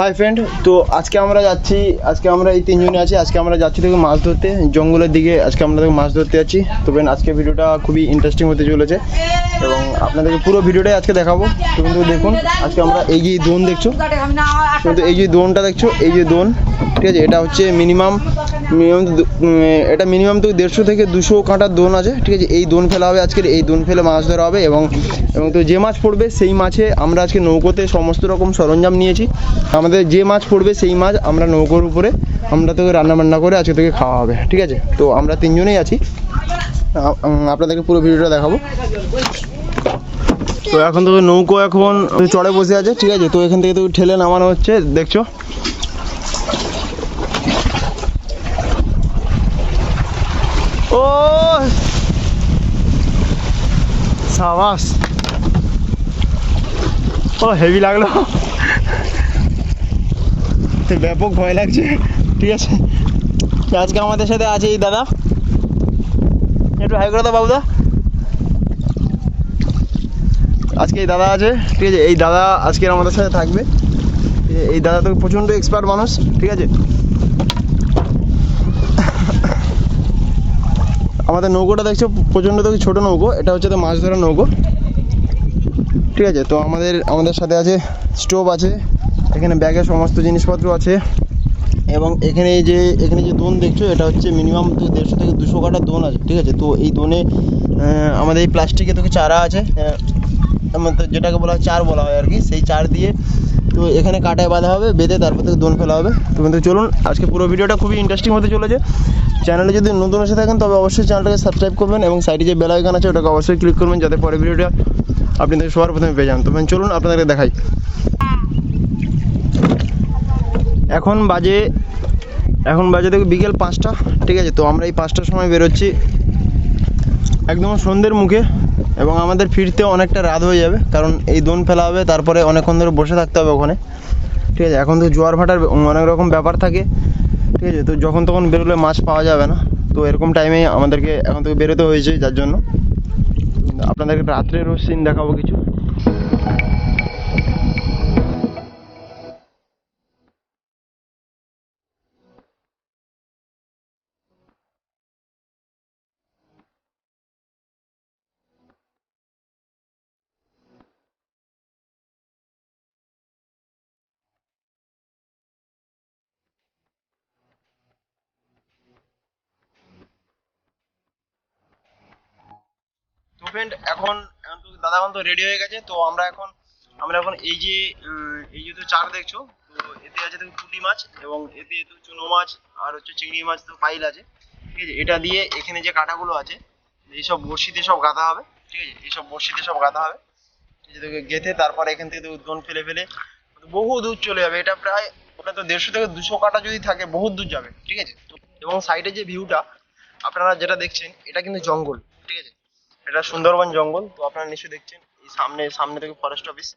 Hi friend, তো আজকে আমরা এই তিনজনে আছি। আজকে আমরা যাচ্ছি দেখো মাছ ধরতে জঙ্গলের দিকে। আজকে আমরা দেখো মাছ ধরতে যাচ্ছি। তো ফ্রেন্ড, আজকে ভিডিওটা খুবই ইন্টারেস্টিং হতে চলেছে এবং আপনাদেরকে পুরো ভিডিওটাই আজকে দেখাবো। তো কিন্তু দেখুন, আজকে আমরা এই যে দোন দেখছো, কিন্তু এই যে দোনটা দেখছো, এই যে দোন, ঠিক আছে, এটা হচ্ছে মিনিমাম তো 150 থেকে 200 কাঁটার দোন আছে, ঠিক আছে। এই দোন ফেলা হবে আজকের, এই দোন ফেলে মাছ ধরা হবে এবং তো যে মাছ পড়বে সেই মাছে আমরা আজকে নৌকোতে সমস্ত রকম সরঞ্জাম নিয়েছি। আমাদের যে মাছ পড়বে সেই মাছ আমরা নৌকোর উপরে আমরা তোকে রান্না করে আজকে থেকে খাওয়া হবে, ঠিক আছে। তো আমরা তিনজনেই আছি, আপনাদেরকে পুরো ভিডিওটা দেখাবো। তো এখন তোকে নৌকো এখন চড়ে বসে আছে, ঠিক আছে। তো এখান থেকে তোকে ঠেলে নামানো হচ্ছে, দেখছো। ও সাবাস, ও হেভি লাগলো, ব্যাপক ভয় লাগছে, ঠিক আছে। আজকে আমাদের সাথে আছে এই দাদা, একটু হাই করে দাও বাবুদা। আজকে এই দাদা আছে, ঠিক আছে। এই দাদা আজকে আমাদের সাথে থাকবে। এই দাদা তো প্রচণ্ড এক্সপার্ট মানুষ, ঠিক আছে। আমাদের নৌকোটা দেখছো, প্রচণ্ড তো ছোটো নৌকো, এটা হচ্ছে তো মাছ ধরার নৌকো, ঠিক আছে। তো আমাদের সাথে আছে স্টোভ আছে, এখানে ব্যাগে সমস্ত জিনিসপত্র আছে এবং এখানে যে দোন দেখছো, এটা হচ্ছে মিনিমাম তো 150 থেকে 200 কাটার দোন আছে, ঠিক আছে। তো এই দোনে আমাদের এই প্লাস্টিকে তোকে চারা আছে, যেটাকে বলা হয় চার বলা হয় আর কি, সেই চার দিয়ে তো এখানে কাটায় বাঁধা হবে, বেঁধে তারপর থেকে দোন ফেলা হবে। তো কিন্তু চলুন, আজকে পুরো ভিডিওটা খুবই ইন্টারেস্টিং হতে চলেছে। চ্যানেলে যদি নতুন এসে থাকেন তবে অবশ্যই চ্যানেলটাকে সাবস্ক্রাইব করবেন এবং সাইডে যে বেল আইকন আছে ওটাকে অবশ্যই ক্লিক করবেন, যাতে পরে ভিডিওটা আপনি সবার প্রথমে পেয়ে যান। তো চলুন আপনাদেরকে দেখাই। এখন বাজে দেখো বিকেল 5টা, ঠিক আছে। তো আমরা এই 5টার সময় বেরোচ্ছি একদম সন্ধ্যের মুখে এবং আমাদের ফিরতে অনেকটা রাত হয়ে যাবে, কারণ এই দোন ফেলা হবে, তারপরে অনেকক্ষণ ধরে বসে থাকতে হবে ওখানে, ঠিক আছে। এখন তো জোয়ার ভাটার অনেক রকম ব্যাপার থাকে, ঠিক আছে। তো যখন তখন বেরোলে মাছ পাওয়া যাবে না, তো এরকম টাইমে আমাদেরকে এখন থেকে বেরোতে হয়েছে, যার জন্য আপনাদেরকে রাত্রেরও সিন দেখাবো কিছু। তো ফ্রেন্ড, এখন তো দাদা এখন তো রেডি হয়ে গেছে। তো আমরা এখন এই যে তো চার দেখছো, তো এতে আছে তো পুঁটি মাছ এবং এতে তো চুনো মাছ আর হচ্ছে চিংড়ি মাছ, তো পাইল আছে, ঠিক আছে। এটা দিয়ে এখানে যে কাঁটাগুলো আছে এইসব বড়শিতে সব গাঁথা হবে, ঠিক আছে। এইসব বড়শিতে সব গাঁথা হবে, তোকে গেঁথে তারপর এখান থেকে উদ্গন ফেলে বহু দূর চলে যাবে। এটা প্রায় ওটা তো 150 থেকে 200 কাঁটা যদি থাকে বহুত দূর যাবে, ঠিক আছে। এবং সাইডে যে ভিউটা আপনারা যেটা দেখছেন, এটা কিন্তু জঙ্গল, ঠিক আছে। এটা সুন্দরবন জঙ্গল। তো আপনারা নিশ্চয়ই দেখছেন এই সামনে থেকে ফরেস্ট অফিস,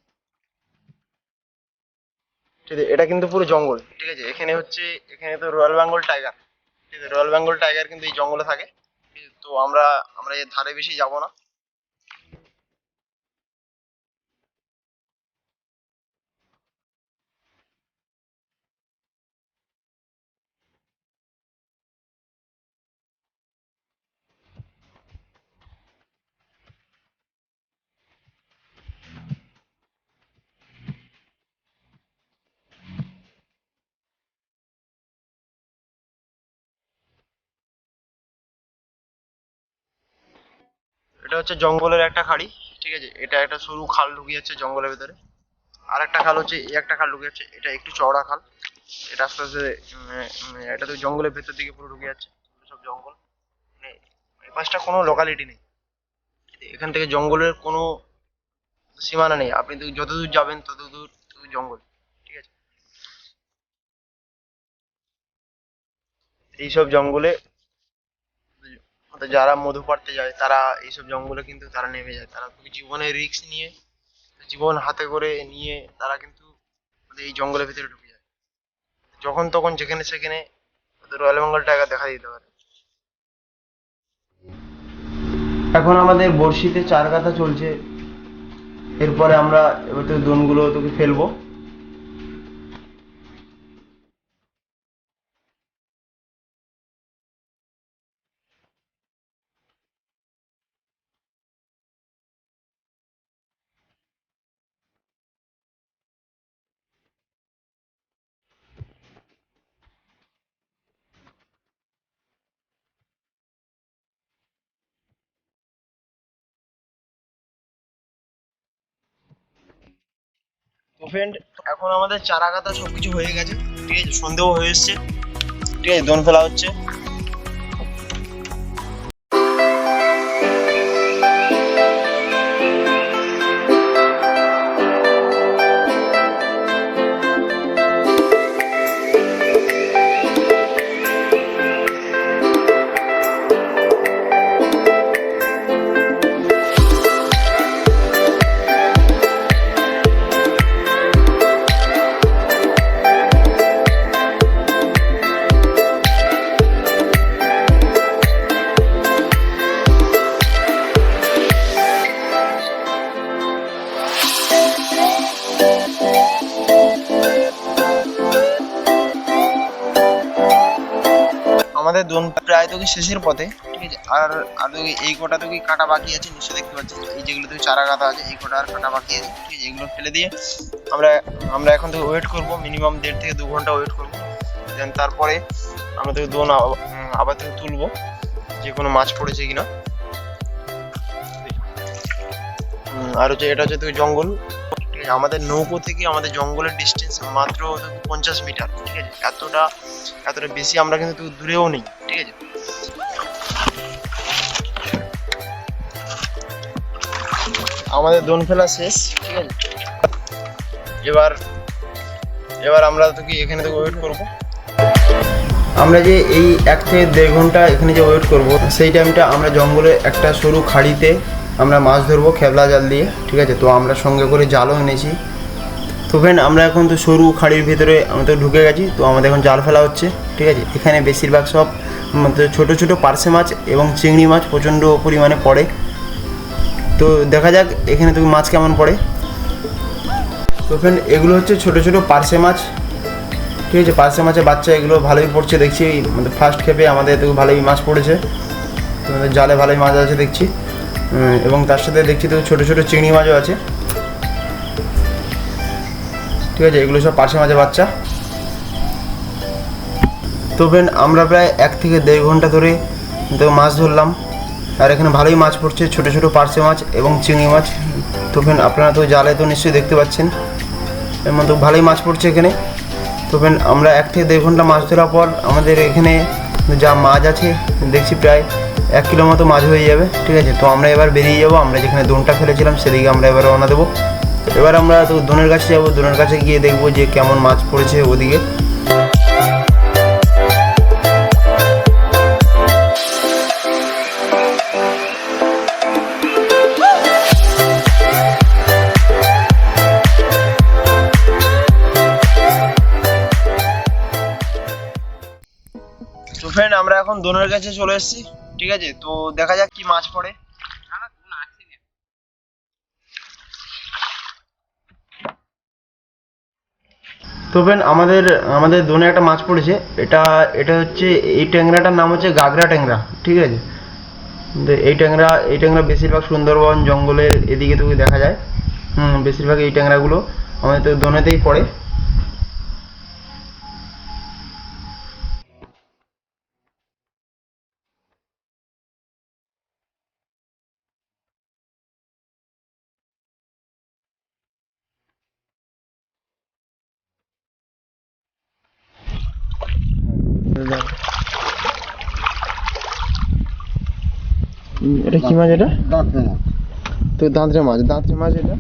ঠিক আছে। এটা কিন্তু পুরো জঙ্গল, ঠিক আছে। এখানে তো রয়্যাল বেঙ্গল টাইগার, ঠিক আছে। রয়্যাল বেঙ্গল টাইগার কিন্তু এই জঙ্গলে থাকে, ঠিক আছে। তো আমরা এর ধারে বেশি যাব না। এটা হচ্ছে জঙ্গলের একটা খাড়ি, ঠিক আছে। এটা একটা সরু খাল ঢুকে যাচ্ছে জঙ্গলের ভেতরে। আর একটা খাল হচ্ছে, এই একটা খাল ঢুকে যাচ্ছে, এটা একটু চওড়া খাল। এটা আস্তে আস্তে এটা তো জঙ্গলের ভেতর দিকে পুরো ঢুকে যাচ্ছে, সব জঙ্গল। মানে এই পাশটা কোনো লোকালিটি নেই, এখান থেকে জঙ্গলের কোনো সীমানা নেই। আপনি তো যতদূর যাবেন ততদূর জঙ্গল, ঠিক আছে। এইসব জঙ্গলে যারা মধু পাড়তে যায় তারা এইসব জঙ্গলে কিন্তু তারা নেমে যায়, তারা জীবনের রিস্ক নিয়ে, জীবন হাতে করে নিয়ে তারা কিন্তু এই জঙ্গলের ভিতরে ঢুকে যায়। যখন তখন যেখানে সেখানে রয়্যাল বেঙ্গল টাইগার দেখা দিতে পারে। এখন আমাদের বড়শিতে চার গাঁথা চলছে, এরপরে আমরা এবার তো দোনগুলো তোকে ফেলবো। তো ফ্রেন্ড, এখন আমাদের চারা গাঁথা সবকিছু হয়ে গেছে, ঠিক আছে, সন্দেহ হয়ে এসছে, ঠিক আছে, দোন ফেলা হচ্ছে। আমাদের দোন প্রায় তো কি শেষের পথে, ঠিক আছে, আর আর তো কি এই কটা তো কি কাটা বাকি আছে, নিশ্চয়ই দেখতে পাচ্ছেন এই যেগুলো তো চারা গাঁথা আছে, এই কটা আর কাটা বাকি আছে, ঠিক আছে, এগুলো ফেলে দিয়ে আমরা আমরা এখন থেকে ওয়েট করব, মিনিমাম 1.5 থেকে 2 ঘন্টা ওয়েট করব। দেন তারপরে আমরা তো দোন আবার থেকে তুলবো, যে কোনো মাছ পড়েছে কিনা। আর হচ্ছে এটা হচ্ছে তো জঙ্গল, ঠিক আছে, আমাদের নৌকো থেকে আমাদের জঙ্গলের ডিস্টেন্স মাত্র 50 মিটার, ঠিক আছে, এতটা এতটা বেশি আমরা কিন্তু দূরেও নেই, ঠিক আছে। আমাদের দোন ফেলা শেষ, ঠিক আছে, এবার এবার আমরা তো কি এখানে থেকে ওয়েট করব। আমরা যে এই 1 থেকে 1.5 ঘন্টা এখানে যে ওয়েট করব, সেই টাইমটা আমরা জঙ্গলে একটা সরু খাড়িতে আমরা মাছ ধরবো খেপলা জাল দিয়ে, ঠিক আছে। তো আমরা সঙ্গে করে জালও এনেছি। তো ফ্রেন্ড, আমরা এখন তো সরু খাড়ির ভিতরে আমরা তো ঢুকে গেছি, তো আমাদের এখন জাল ফেলা হচ্ছে, ঠিক আছে। এখানে বেশিরভাগ সব ছোটো ছোটো পার্শে মাছ এবং চিংড়ি মাছ প্রচণ্ড পরিমাণে পড়ে। তো দেখা যাক এখানে তো মাছ কেমন পড়ে। তো ফ্রেন্ড, এগুলো হচ্ছে ছোটো ছোটো পার্শে মাছ, ঠিক আছে, পার্শে মাছের বাচ্চা, এগুলো ভালোই পড়ছে দেখছি, মানে ফার্স্ট খেপে আমাদের তো ভালোই মাছ পড়েছে, তোমাদের জালে ভালোই মাছ আছে দেখছি। এবং তার সাথে দেখছি তো ছোটো ছোটো চিংড়ি মাছও আছে, ঠিক আছে, এগুলো সব পার্শে মাছের বাচ্চা। তো ফ্রেন্ড, আমরা প্রায় 1 থেকে 1.5 ঘন্টা ধরে তো মাছ ধরলাম, আর এখানে ভালোই মাছ পড়ছে, ছোটো ছোটো পার্শে মাছ এবং চিংড়ি মাছ। তো ফ্রেন্ড, আপনারা তো জালে তো নিশ্চয়ই দেখতে পাচ্ছেন, এর মধ্যে ভালোই মাছ পড়ছে এখানে। তো ফ্রেন্ড, আমরা 1 থেকে 1.5 ঘন্টা মাছ ধরার পর আমাদের এখানে যা মাছ আছে দেখছি প্রায় 1 কিলো মতো মাছ হয়ে যাবে, ঠিক আছে। তো আমরা এবার বেরিয়ে যাবো, আমরা যেখানে দোনটা ফেলেছিলাম সেদিকে আমরা এবার রওনা দেবো। এবার আমরা তো দোনের কাছে যাবো, দোনের কাছে গিয়ে দেখবো যে কেমন মাছ পড়েছে ওদিকে। তো ফ্রেন্ড, আমরা এখন দোনের কাছে চলে এসেছি, ঠিক আছে। তো দেখা যাক কি মাছ পড়ে। তো ফ্রেন্ড, আমাদের আমাদের দোনে একটা মাছ পড়েছে, এটা এটা হচ্ছে, এই ট্যাংরাটার নাম হচ্ছে গাগরা ট্যাংরা, ঠিক আছে। তো এই ট্যাংরা বেশিরভাগ সুন্দরবন জঙ্গলের এদিকে তো দেখা যায়। বেশিরভাগ এই ট্যাংরাগুলো আমাদের তো দোনেতেই পড়ে। এটা কি মাছ? এটা তো দাঁতরে মাছ, দাঁতরে মাছ এটা।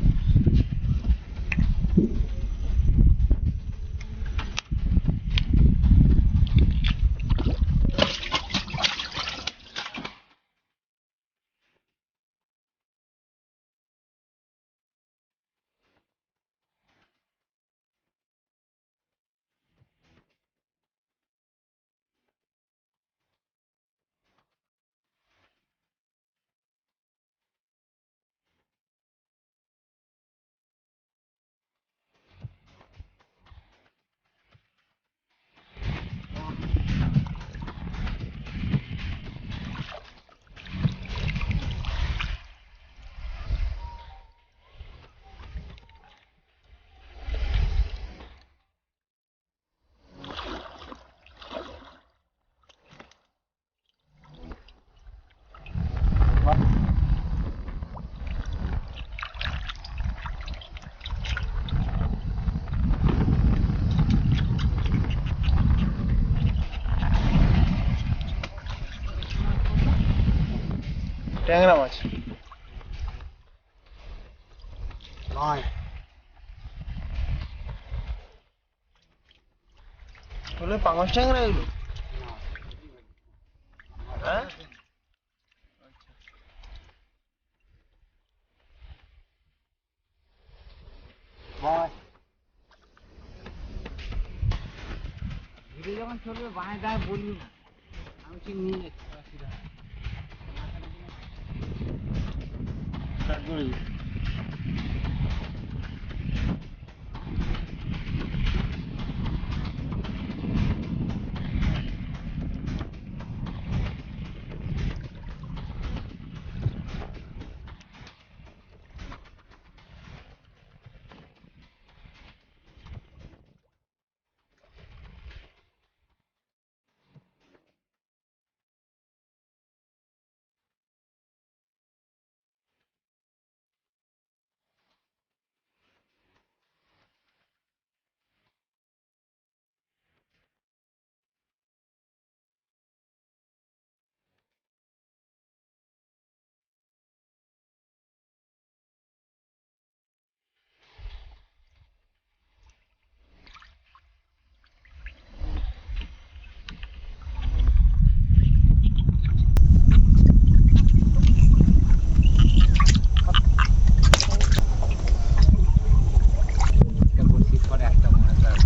ট্যাংরা মাছ নয় বলে পাঙাশ ট্যাংরা এগুলো হ্যাঁ নয় ভিডিও যখন চলবে বাঁয়ে দাঁড় বলবি না আমি ঠিক নিয়ে যাচ্ছি অসুবিধা নেই। একটা বড়শির পরে একটা মনে হয়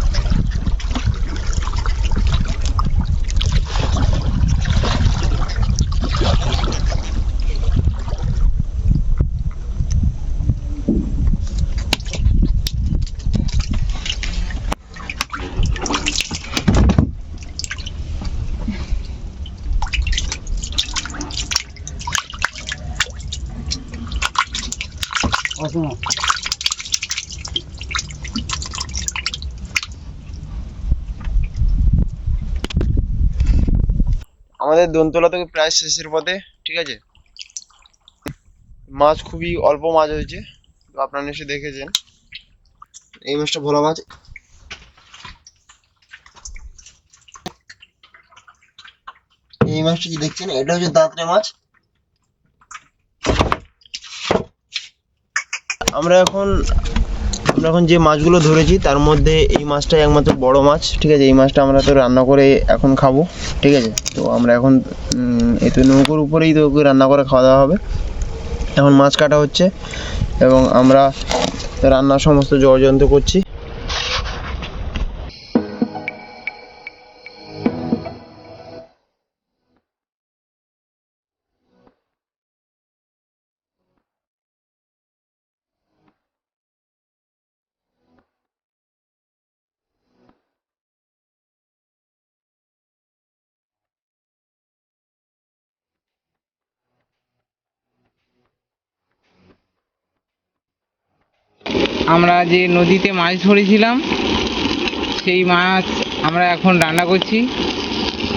অসম্ভব। আমাদের দোনতলা থেকে প্রায় শেষের পথে ঠিক আছে মাছ খুবই অল্প মাছ হয়েছে তো আপনারা নিশ্চয়ই দেখেছেন এই মাছটা ভোলা মাছ এই মাছটা যে দেখছেন এটা হচ্ছে দাঁতরে মাছ আমরা এখন যে মাছগুলো ধরেছি তার মধ্যে এই মাছটাই একমাত্র বড় মাছ ঠিক আছে এই মাছটা আমরা তো রান্না করে এখন খাবো ঠিক আছে তো আমরা এখন এই তো নৌকোর উপরেই তো ওকে রান্না করে খাওয়া দাওয়া হবে এখন মাছ কাটা হচ্ছে এবং আমরা রান্নার সমস্ত জড়যন্ত্র করছি আমরা যে নদীতে মাছ ধরেছিলাম সেই মাছ আমরা এখন রান্না করছি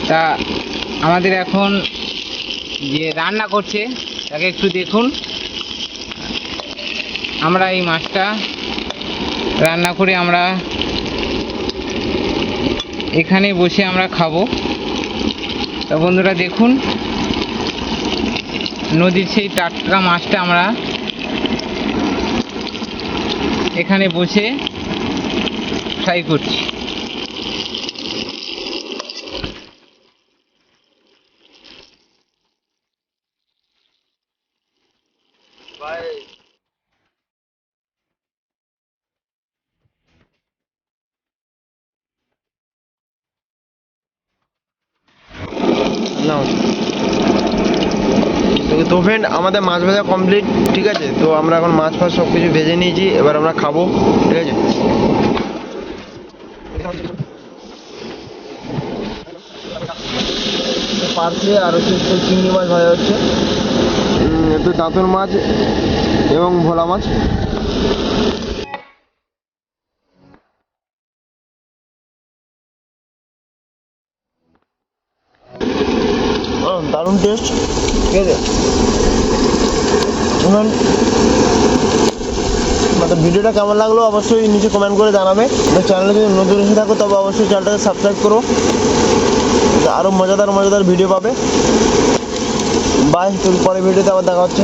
তা আমাদের এখন যে রান্না করছে তাকে একটু দেখুন আমরা এই মাছটা রান্না করে আমরা এখানে বসে আমরা খাবো তা বন্ধুরা দেখুন নদীর সেই টাটকা মাছটা আমরা এখানে বসে ফ্রাই করছি তো ফ্রেন্ড আমাদের মাছ ভাজা কমপ্লিট ঠিক আছে তো আমরা এখন মাছ ফাছ সব কিছু ভেজে নিয়েছি এবার আমরা খাবো ঠিক আছে পার্সে আর হচ্ছে চিংড়ি মাছ ভাজা হচ্ছে একটু দাঁতর মাছ এবং ভোলা মাছ দারুণ টেস্ট ঠিক আছে ভিডিওটা কেমন লাগলো অবশ্যই নিচে কমেন্ট করে জানাবে চ্যানেলে যদি নতুন এসে থাকো তবে অবশ্যই চ্যানেলটাকে সাবস্ক্রাইব করো আরও মজাদার ভিডিও পাবে বাই। বাই, তোর পরে ভিডিওতে আবার দেখা হচ্ছে।